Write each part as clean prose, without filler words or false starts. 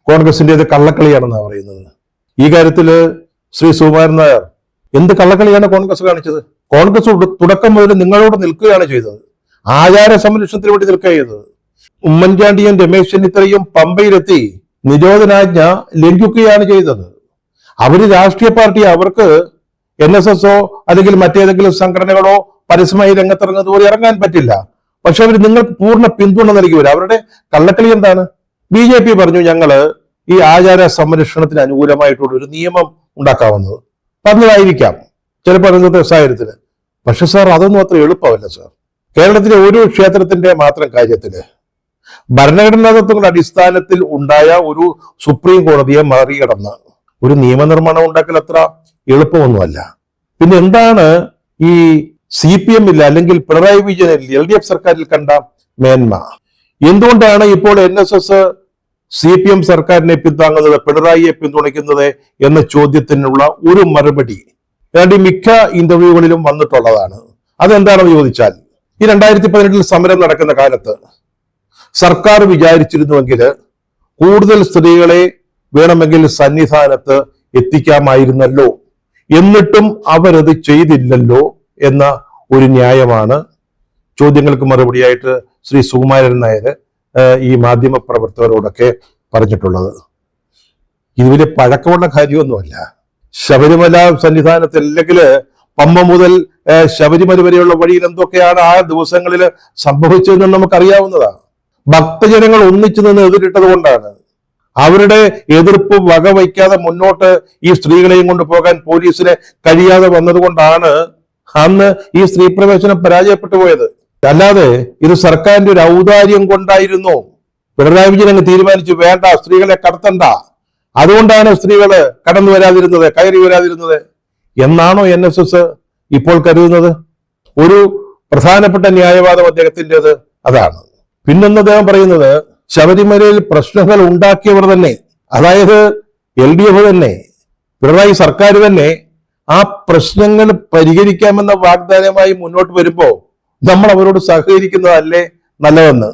കോൺഗ്രസിൻ്റെത് കള്ളക്കളിയാണെന്നാണ് പറയുന്നത്. ഈ കാര്യത്തിൽ ശ്രീ സുകുമാരൻ നായർ എന്ത് കള്ളക്കളിയാണ് കോൺഗ്രസ് കാണിച്ചത്? കോൺഗ്രസ് തുടക്കം മുതൽ നിങ്ങളോട് നിൽക്കുകയാണ് ചെയ്തത്. ആചാര സംരക്ഷണത്തിന് വേണ്ടി നിൽക്കുക ചെയ്തത്. ഉമ്മൻചാണ്ടിയും രമേശ് ചെന്നിത്തലയും പമ്പയിലെത്തി നിരോധനാജ്ഞ ലംഘിക്കുകയാണ് ചെയ്തത്. അവര് രാഷ്ട്രീയ പാർട്ടി, അവർക്ക് NSSO അല്ലെങ്കിൽ മറ്റേതെങ്കിലും സംഘടനകളോ പരസ്യമായി രംഗത്തിറങ്ങുന്നത് പോലെ ഇറങ്ങാൻ പറ്റില്ല. പക്ഷെ അവർ നിങ്ങൾക്ക് പൂർണ്ണ പിന്തുണ നൽകി വരും. അവരുടെ കള്ളക്കളി എന്താണ്? BJP പറഞ്ഞു ഞങ്ങള് ഈ ആചാര സംരക്ഷണത്തിന് അനുകൂലമായിട്ടുള്ള ഒരു നിയമം ഉണ്ടാക്കാവുന്നത്. പറഞ്ഞതായിരിക്കാം ചിലപ്പോൾ ഇന്നത്തെ സാഹചര്യത്തില്. പക്ഷെ സാർ, അതൊന്നും അത്ര എളുപ്പമല്ല സാർ. കേരളത്തിലെ ഒരു ക്ഷേത്രത്തിന്റെ മാത്രം കാര്യത്തില് ഭരണഘടനാ തത്വങ്ങളുടെ അടിസ്ഥാനത്തിൽ ഉണ്ടായ ഒരു സുപ്രീം കോടതിയെ മറികടന്ന് ഒരു നിയമനിർമ്മാണം ഉണ്ടാക്കൽ അത്ര എളുപ്പമൊന്നുമല്ല. പിന്നെ എന്താണ് ഈ CPM-ൽ അല്ലെങ്കിൽ പിണറായി വിജയനിൽ LDF സർക്കാരിൽ കണ്ട മേന്മ? എന്തുകൊണ്ടാണ് ഇപ്പോൾ NSS CPM സർക്കാരിനെ പിന്താങ്ങുന്നത്, പിണറായിയെ പിന്തുണയ്ക്കുന്നത് എന്ന ചോദ്യത്തിനുള്ള ഒരു മറുപടി മിക്ക ഇന്റർവ്യൂകളിലും വന്നിട്ടുള്ളതാണ്. അതെന്താണെന്ന് ചോദിച്ചാൽ, ഈ 2018 സമരം നടക്കുന്ന കാലത്ത് സർക്കാർ വിചാരിച്ചിരുന്നുവെങ്കിൽ കൂടുതൽ സ്ത്രീകളെ വേണമെങ്കിൽ സന്നിധാനത്ത് എത്തിക്കാമായിരുന്നല്ലോ, എന്നിട്ടും അവരത് ചെയ്തില്ലല്ലോ എന്ന ഒരു ന്യായമാണ് ചോദ്യങ്ങൾക്ക് മറുപടിയായിട്ട് ശ്രീ സുകുമാരൻ നായർ ഈ മാധ്യമ പ്രവർത്തകരോടൊക്കെ പറഞ്ഞിട്ടുള്ളത്. ഇത് വലിയ പഴക്കമുള്ള കാര്യമൊന്നുമല്ല. ശബരിമല സന്നിധാനത്ത് അല്ലെങ്കിൽ പമ്പ മുതൽ ശബരിമല വരെയുള്ള വഴിയിൽ എന്തൊക്കെയാണ് ആ ദിവസങ്ങളിൽ സംഭവിച്ചതെന്ന് നമുക്കറിയാവുന്നതാണ്. ഭക്തജനങ്ങൾ ഒന്നിച്ചു നിന്ന് എതിരിട്ടത് കൊണ്ടാണ്, അവരുടെ എതിർപ്പ് വകവയ്ക്കാതെ മുന്നോട്ട് ഈ സ്ത്രീകളെയും കൊണ്ട് പോകാൻ പോലീസിന് കഴിയാതെ വന്നതുകൊണ്ടാണ് അന്ന് ഈ സ്ത്രീ പ്രവേശനം പരാജയപ്പെട്ടു പോയത്. അല്ലാതെ ഇത് സർക്കാരിന്റെ ഒരു ഔദാര്യം കൊണ്ടായിരുന്നു. പിണറായി വിജയൻ അങ്ങ് തീരുമാനിച്ചു, വേണ്ട, സ്ത്രീകളെ കടത്തണ്ട, അതുകൊണ്ടാണ് സ്ത്രീകള് കടന്നു വരാതിരുന്നത്, കയറി വരാതിരുന്നത് എന്നാണോ NSS ഇപ്പോൾ കരുതുന്നത്? ഒരു പ്രധാനപ്പെട്ട ന്യായവാദം അദ്ദേഹത്തിൻ്റെത് അതാണ്. പിന്നൊന്ന് അദ്ദേഹം പറയുന്നത്, ശബരിമലയിൽ പ്രശ്നങ്ങൾ ഉണ്ടാക്കിയവർ തന്നെ, അതായത് LDF തന്നെ, പിണറായി സർക്കാർ തന്നെ ആ പ്രശ്നങ്ങൾ പരിഹരിക്കാമെന്ന വാഗ്ദാനമായി മുന്നോട്ട് വരുമ്പോ നമ്മൾ അവരോട് സഹകരിക്കുന്നതല്ലേ നല്ലതെന്ന്.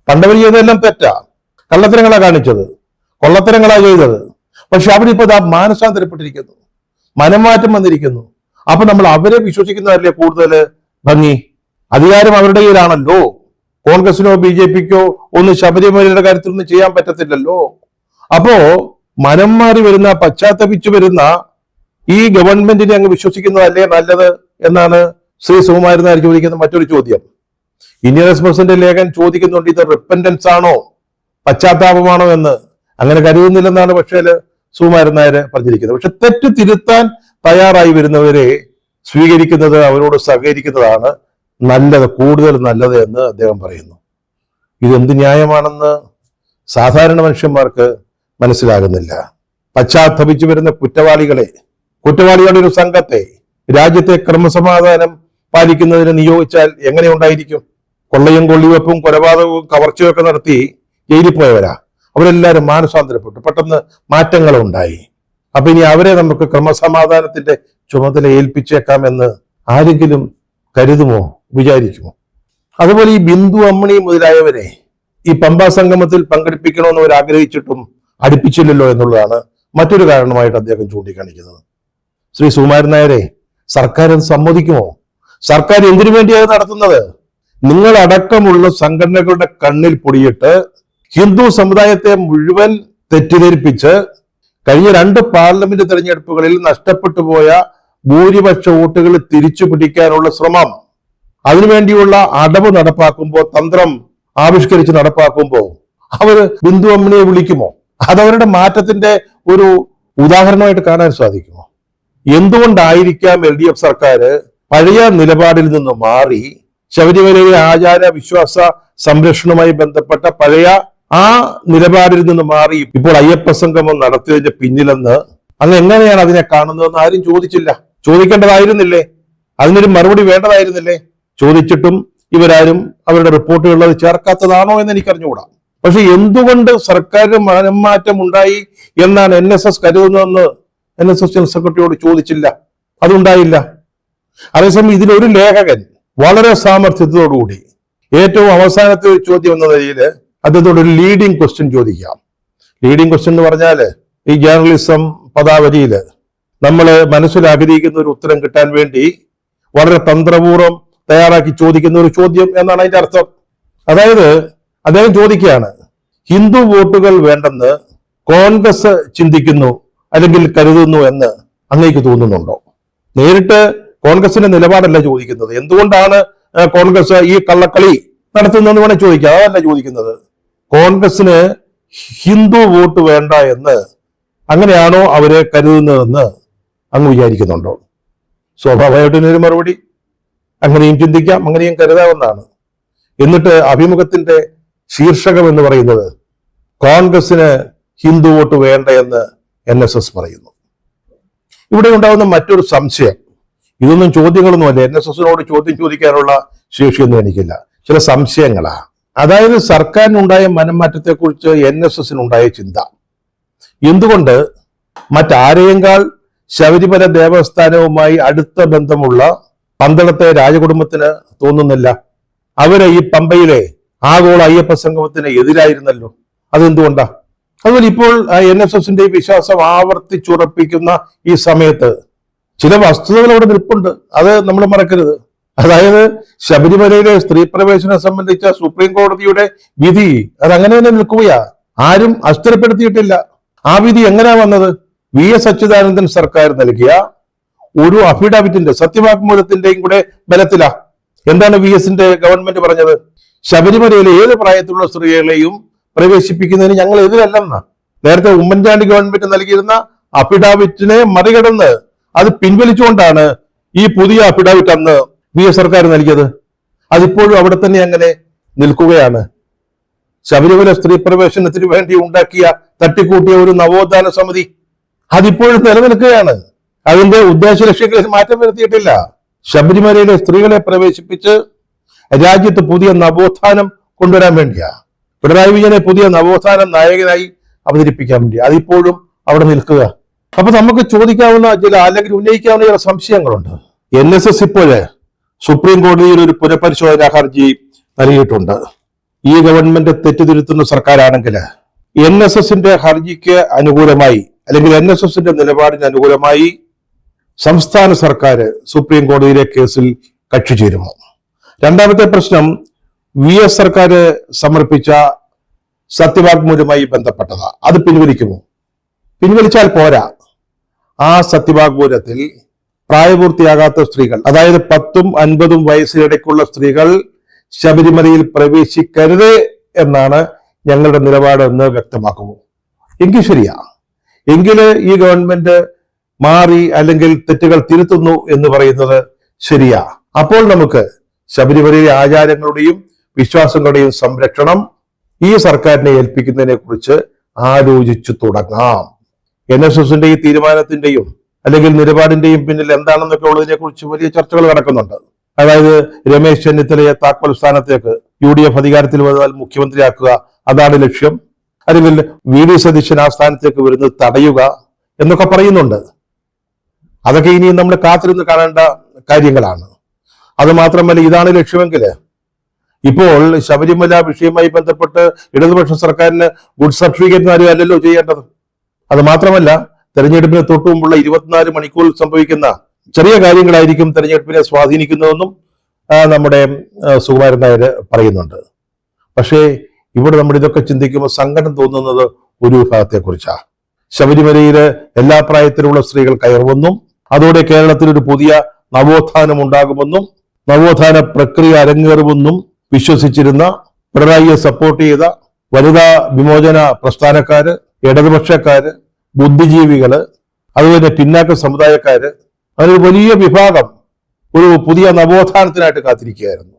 പണ്ടവർ ചെയ്തതെല്ലാം തെറ്റാ, കള്ളത്തരങ്ങളാ കാണിച്ചത്, കൊള്ളത്തരങ്ങളാ ചെയ്തത്. പക്ഷെ അവരിപ്പോ മാനസാന്തരപ്പെട്ടിരിക്കുന്നു, മനംമാറ്റം വന്നിരിക്കുന്നു. അപ്പൊ നമ്മൾ അവരെ വിശ്വസിക്കുന്നതല്ലേ കൂടുതൽ ഭംഗി? അധികാരം അവരുടെ കയ്യിലാണല്ലോ. കോൺഗ്രസിനോ BJP-ക്കോ ഒന്നും ശബരിമലയുടെ കാര്യത്തിലൊന്നും ചെയ്യാൻ പറ്റത്തില്ലല്ലോ. അപ്പോ മനം മാറി വരുന്ന, പശ്ചാത്തപിച്ചു വരുന്ന ഈ ഗവൺമെന്റിനെ അങ്ങ് വിശ്വസിക്കുന്നതല്ലേ നല്ലത് എന്നാണ് ശ്രീ സുകുമാരൻ നായർ ചോദിക്കുന്ന മറ്റൊരു ചോദ്യം. ഇന്ത്യൻ എക്സ്പ്രസിന്റെ ലേഖൻ ചോദിക്കുന്നുണ്ട്, ഇത് റിപ്പൻഡൻസ് ആണോ, പശ്ചാത്താപമാണോ എന്ന്. അങ്ങനെ കരുതുന്നില്ലെന്നാണ് പക്ഷേ സുകുമാരൻ നായർ പറഞ്ഞിരിക്കുന്നത്. പക്ഷെ തെറ്റ് തിരുത്താൻ തയ്യാറായി വരുന്നവരെ സ്വീകരിക്കുന്നത്, അവരോട് സഹകരിക്കുന്നതാണ് നല്ലത്, കൂടുതൽ നല്ലത് എന്ന് അദ്ദേഹം പറയുന്നു. ഇതെന്ത് ന്യായമാണെന്ന് സാധാരണ മനുഷ്യന്മാർക്ക് മനസ്സിലാകുന്നില്ല. പശ്ചാത്തപിച്ചു വരുന്ന കുറ്റവാളികളുടെ ഒരു സംഘത്തെ രാജ്യത്തെ ക്രമസമാധാനം പാലിക്കുന്നതിന് നിയോഗിച്ചാൽ എങ്ങനെ ഉണ്ടായിരിക്കും? കൊള്ളയും കൊള്ളിവെപ്പും കൊലപാതകവും കവർച്ചയൊക്കെ നടത്തി ജയിലിൽ പോയവരാ. അവരെല്ലാവരും മാനസാന്തരപ്പെട്ടു, പെട്ടെന്ന് മാറ്റങ്ങൾ ഉണ്ടായി. അപ്പൊ ഇനി അവരെ നമുക്ക് ക്രമസമാധാനത്തിന്റെ ചുമതല ഏൽപ്പിച്ചേക്കാമെന്ന് ആരെങ്കിലും കരുതുമോ, വിചാരിക്കുമോ? അതുപോലെ ഈ ബിന്ദു അമ്മണി മുതലായവരെ ഈ പമ്പാ സംഗമത്തിൽ പങ്കെടുപ്പിക്കണമെന്ന് അവർ ആഗ്രഹിച്ചിട്ടും അടുപ്പിച്ചില്ലല്ലോ എന്നുള്ളതാണ് മറ്റൊരു കാരണമായിട്ട് അദ്ദേഹം ചൂണ്ടിക്കാണിക്കുന്നത്. ശ്രീ സുകുമാരൻ നായരെ, സർക്കാർ അത് സമ്മതിക്കുമോ? സർക്കാർ എന്തിനു വേണ്ടിയാണ് നടത്തുന്നത്? നിങ്ങളടക്കമുള്ള സംഘടനകളുടെ കണ്ണിൽ പൊടിയിട്ട് ഹിന്ദു സമുദായത്തെ മുഴുവൻ തെറ്റിദ്ധരിപ്പിച്ച് കഴിഞ്ഞ 2 പാർലമെന്റ് തെരഞ്ഞെടുപ്പുകളിൽ നഷ്ടപ്പെട്ടു പോയ ഭൂരിപക്ഷ വോട്ടുകൾ തിരിച്ചു പിടിക്കാനുള്ള ശ്രമം, അതിനുവേണ്ടിയുള്ള അടവ് നടപ്പാക്കുമ്പോൾ, തന്ത്രം ആവിഷ്കരിച്ച് നടപ്പാക്കുമ്പോൾ അവർ ബിന്ദു അമ്മണിയെ വിളിക്കുമോ? അതവരുടെ മാറ്റത്തിന്റെ ഒരു ഉദാഹരണമായിട്ട് കാണാൻ സാധിക്കുമോ? എന്തുകൊണ്ടായിരിക്കാം LDF സർക്കാർ പഴയ നിലപാടിൽ നിന്ന് മാറി ശബരിമലയിലെ ആചാര വിശ്വാസ സംരക്ഷണവുമായി ബന്ധപ്പെട്ട പഴയ ആ നിലപാടിൽ നിന്ന് മാറി ഇപ്പോൾ അയ്യപ്പ സംഗമം നടത്തിയതിന്റെ പിന്നിലെന്ന് അങ്ങ് എങ്ങനെയാണ് അതിനെ കാണുന്നതെന്ന് ആരും ചോദിച്ചില്ല. ചോദിക്കേണ്ടതായിരുന്നില്ലേ? അതിനൊരു മറുപടി വേണ്ടതായിരുന്നില്ലേ? ചോദിച്ചിട്ടും ഇവരാരും അവരുടെ റിപ്പോർട്ടുകളിൽ അത് ചേർക്കാത്തതാണോ എന്ന് എനിക്കറിഞ്ഞുകൂടാ. പക്ഷെ എന്തുകൊണ്ട് സർക്കാരിന് മനംമാറ്റം ഉണ്ടായി എന്നാണ് NSS കരുതുന്നതെന്ന് NSS ജനറൽ സെക്രട്ടറിയോട് ചോദിച്ചില്ല, അതുണ്ടായില്ല. അതേസമയം ഇതിലൊരു ലേഖകൻ വളരെ സാമർഥ്യത്തോടുകൂടി ഏറ്റവും അവസാനത്തെ ഒരു ചോദ്യം എന്ന നിലയിൽ അദ്ദേഹത്തോട് ഒരു ലീഡിംഗ് ക്വസ്റ്റ്യൻ ചോദിക്കാം. ലീഡിംഗ് ക്വസ്റ്റ്യൻ എന്ന് പറഞ്ഞാല് ഈ ജേർണലിസം പദാവലിയില് നമ്മൾ മനസ്സിൽ ആഗ്രഹിക്കുന്ന ഒരു ഉത്തരം കിട്ടാൻ വേണ്ടി വളരെ തന്ത്രപൂർവ്വം തയ്യാറാക്കി ചോദിക്കുന്ന ഒരു ചോദ്യം എന്നാണ് അതിന്റെ അർത്ഥം. അതായത് അദ്ദേഹം ചോദിക്കുകയാണ്, ഹിന്ദു വോട്ടുകൾ വേണ്ടെന്ന് കോൺഗ്രസ് ചിന്തിക്കുന്നു അല്ലെങ്കിൽ കരുതുന്നു എന്ന് അങ്ങേക്ക് തോന്നുന്നുണ്ടോ? നേരിട്ട് കോൺഗ്രസിന്റെ നിലപാടല്ല ചോദിക്കുന്നത്. എന്തുകൊണ്ടാണ് കോൺഗ്രസ് ഈ കള്ളക്കളി നടത്തുന്നതെന്ന് വേണേൽ ചോദിക്കാം. അതല്ല ചോദിക്കുന്നത്. കോൺഗ്രസിന് ഹിന്ദു വോട്ട് വേണ്ട എന്ന് അങ്ങനെയാണോ അവരെ കരുതുന്നതെന്ന് അങ്ങ് വിചാരിക്കുന്നുണ്ടോ? സ്വാഭാവികമായിട്ടൊരു മറുപടി അങ്ങനെയും ചിന്തിക്കാം, അങ്ങനെയും കരുതാവുന്നതാണ്. എന്നിട്ട് അഭിമുഖത്തിന്റെ ശീർഷകം എന്ന് പറയുന്നത് കോൺഗ്രസിന് ഹിന്ദു വോട്ട് വേണ്ട എന്ന് NSS പറയുന്നു. ഇവിടെ ഉണ്ടാകുന്ന മറ്റൊരു സംശയം, ഇതൊന്നും ചോദ്യങ്ങളൊന്നുമല്ല, NSSനോട് ചോദ്യം ചോദിക്കാനുള്ള ശേഷിയൊന്നും എനിക്കില്ല, ചില സംശയങ്ങളാ. അതായത് സർക്കാരിനുണ്ടായ മനംമാറ്റത്തെക്കുറിച്ച് NSSനുണ്ടായ ചിന്ത എന്തുകൊണ്ട് മറ്റാരെയേക്കാൾ ശബരിമല ദേവസ്ഥാനവുമായി അടുത്ത ബന്ധമുള്ള പന്തളത്തെ രാജകുടുംബത്തിന് തോന്നുന്നില്ല? അവര് ഈ പമ്പയിലെ ആഗോള അയ്യപ്പ സംഗമത്തിന് എതിരായിരുന്നല്ലോ. അതെന്തുകൊണ്ടാ? അതുപോലെ ഇപ്പോൾ NSSന്റെ വിശ്വാസം ആവർത്തിച്ചുറപ്പിക്കുന്ന ഈ സമയത്ത് ചില വസ്തുതകൾ അവിടെ നിൽപ്പുണ്ട്, അത് നമ്മൾ മറക്കരുത്. അതായത് ശബരിമലയിലെ സ്ത്രീ പ്രവേശനം സംബന്ധിച്ച സുപ്രീം കോടതിയുടെ വിധി അതങ്ങനെ തന്നെ നിൽക്കുകയാ, ആരും അസ്ഥിരപ്പെടുത്തിയിട്ടില്ല. ആ വിധി എങ്ങനെയാ വന്നത്? VS അച്യുതാനന്ദൻ സർക്കാർ നൽകിയ ഒരു അഫിഡാവിറ്റിന്റെ സത്യവാങ്മൂലത്തിന്റെയും കൂടെ ബലത്തിലാ. എന്താണ് VSന്റെ ഗവൺമെന്റ് പറഞ്ഞത്? ശബരിമലയിലെ ഏത് പ്രായത്തിലുള്ള സ്ത്രീകളെയും പ്രവേശിപ്പിക്കുന്നതിന് ഞങ്ങൾ എതിരല്ലെന്ന. നേരത്തെ ഉമ്മൻചാണ്ടി ഗവൺമെന്റ് നൽകിയിരുന്ന അഫിഡാവിറ്റിനെ മറികടന്ന് അത് പിൻവലിച്ചുകൊണ്ടാണ് ഈ പുതിയ അഫിഡാവിറ്റ് അന്ന് VS സർക്കാർ നൽകിയത്. അതിപ്പോഴും അവിടെ തന്നെ അങ്ങനെ നിൽക്കുകയാണ്. ശബരിമല സ്ത്രീ പ്രവേശനത്തിന് വേണ്ടി ഉണ്ടാക്കിയ തട്ടിക്കൂട്ടിയ ഒരു നവോത്ഥാന സമിതി അതിപ്പോഴും നിലനിൽക്കുകയാണ്. അതിന്റെ ഉദ്ദേശ ലക്ഷ്യങ്ങളിൽ മാറ്റം വരുത്തിയിട്ടില്ല. ശബരിമലയിലെ സ്ത്രീകളെ പ്രവേശിപ്പിച്ച് രാജ്യത്ത് പുതിയ നവോത്ഥാനം കൊണ്ടുവരാൻ വേണ്ടിയാ. പിണറായി വിജയനെ പുതിയ നവോത്ഥാന നായകനായി അവതരിപ്പിക്കാൻ വേണ്ടി അതിപ്പോഴും അവിടെ നിൽക്കുക. അപ്പൊ നമുക്ക് ചോദിക്കാവുന്ന ചില അല്ലെങ്കിൽ ഉന്നയിക്കാവുന്ന ചില സംശയങ്ങളുണ്ട്. NSS ഇപ്പോഴ് സുപ്രീം കോടതിയിൽ ഒരു പുനഃപരിശോധനാ ഹർജി നൽകിയിട്ടുണ്ട്. ഈ ഗവൺമെന്റ് തെറ്റുതിരുത്തുന്ന സർക്കാരാണെങ്കിൽ NSSന്റെ ഹർജിക്ക് അനുകൂലമായി അല്ലെങ്കിൽ NSSന്റെ നിലപാടിന് അനുകൂലമായി സംസ്ഥാന സർക്കാർ സുപ്രീം കോടതിയിലെ കേസിൽ കക്ഷി ചേരുമോ? രണ്ടാമത്തെ പ്രശ്നം VS സർക്കാർ സമർപ്പിച്ച സത്യവാങ്മൂലവുമായി ബന്ധപ്പെട്ടതാ. അത് പിൻവലിക്കുമോ? പിൻവലിച്ചാൽ പോരാ. ആ സത്യവാങ്മൂലത്തിൽ പ്രായപൂർത്തിയാകാത്ത സ്ത്രീകൾ, അതായത് 10ഉം 50ഉം വയസ്സിനിടയ്ക്കുള്ള സ്ത്രീകൾ ശബരിമലയിൽ പ്രവേശിക്കരുത് എന്നാണ് ഞങ്ങളുടെ നിലപാടെന്ന് വ്യക്തമാക്കുമോ? എങ്കിൽ ശരിയാ. എങ്കില് ഈ ഗവൺമെന്റ് മാറി അല്ലെങ്കിൽ തെറ്റുകൾ തിരുത്തുന്നു എന്ന് പറയുന്നത് ശരിയാ. അപ്പോൾ നമുക്ക് ശബരിമലയിലെ ആചാരങ്ങളുടെയും വിശ്വാസങ്ങളുടെയും സംരക്ഷണം ഈ സർക്കാരിനെ ഏൽപ്പിക്കുന്നതിനെ കുറിച്ച് ആലോചിച്ചു തുടങ്ങാം. NSSന്റെ ഈ തീരുമാനത്തിന്റെയും അല്ലെങ്കിൽ നിലപാടിന്റെയും പിന്നിൽ എന്താണെന്നൊക്കെ ഉള്ളതിനെ കുറിച്ച് വലിയ ചർച്ചകൾ നടക്കുന്നുണ്ട്. അതായത് രമേശ് ചെന്നിത്തലയെ താക്കോൽ സ്ഥാനത്തേക്ക് UDF അധികാരത്തിൽ വന്നാൽ മുഖ്യമന്ത്രിയാക്കുക, അതാണ് ലക്ഷ്യം. അല്ലെങ്കിൽ VD സതീശൻ ആ സ്ഥാനത്തേക്ക് വരുന്നത് തടയുക എന്നൊക്കെ പറയുന്നുണ്ട്. അതൊക്കെ ഇനിയും നമ്മൾ കാത്തിരുന്ന് കാണേണ്ട കാര്യങ്ങളാണ്. അത് മാത്രമല്ല, ഇതാണ് ലക്ഷ്യമെങ്കിൽ ഇപ്പോൾ ശബരിമല വിഷയവുമായി ബന്ധപ്പെട്ട് ഇടതുപക്ഷ സർക്കാരിന് ഗുഡ് സർട്ടിഫിക്കറ്റ് ആരും അല്ലല്ലോ ചെയ്യേണ്ടത്. അത് മാത്രമല്ല, തെരഞ്ഞെടുപ്പിന് തൊട്ടു മുമ്പുള്ള 24 മണിക്കൂറിൽ സംഭവിക്കുന്ന ചെറിയ കാര്യങ്ങളായിരിക്കും തെരഞ്ഞെടുപ്പിനെ സ്വാധീനിക്കുന്നതെന്നും നമ്മുടെ സുകുമാരൻ നായർ പറയുന്നുണ്ട്. പക്ഷേ ഇവിടെ നമ്മൾ ഇതൊക്കെ ചിന്തിക്കുമ്പോൾ സങ്കടം തോന്നുന്നത് ഒരു വിഭാഗത്തെക്കുറിച്ചാണ്. ശബരിമലയില് എല്ലാ പ്രായത്തിലുള്ള സ്ത്രീകൾ കയറുമെന്നും അതോടെ കേരളത്തിൽ ഒരു പുതിയ നവോത്ഥാനം ഉണ്ടാകുമെന്നും നവോത്ഥാന പ്രക്രിയ അരങ്ങേറുമെന്നും വിശ്വസിച്ചിരുന്ന, പിണറായിയെ സപ്പോർട്ട് ചെയ്ത വനിതാ വിമോചന പ്രസ്ഥാനക്കാര്, ഇടതുപക്ഷക്കാര്, ബുദ്ധിജീവികള്, അതുപോലെ പിന്നാക്ക സമുദായക്കാര്, അതൊരു വലിയ വിഭാഗം ഒരു പുതിയ നവോത്ഥാനത്തിനായിട്ട് കാത്തിരിക്കുകയായിരുന്നു.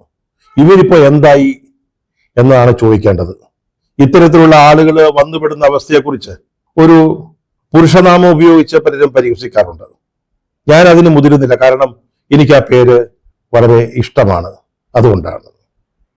ഇവരിപ്പോ എന്തായി എന്നാണ് ചോദിക്കേണ്ടത്. ഇത്തരത്തിലുള്ള ആളുകൾ വന്നുപെടുന്ന അവസ്ഥയെക്കുറിച്ച് ഒരു പുരുഷനാമം ഉപയോഗിച്ച് പലരും പരിഹസിക്കാറുണ്ട്. ഞാൻ അതിന് മുതിരുന്നില്ല, കാരണം എനിക്ക് ആ പേര് വളരെ ഇഷ്ടമാണ്, അതുകൊണ്ടാണ്.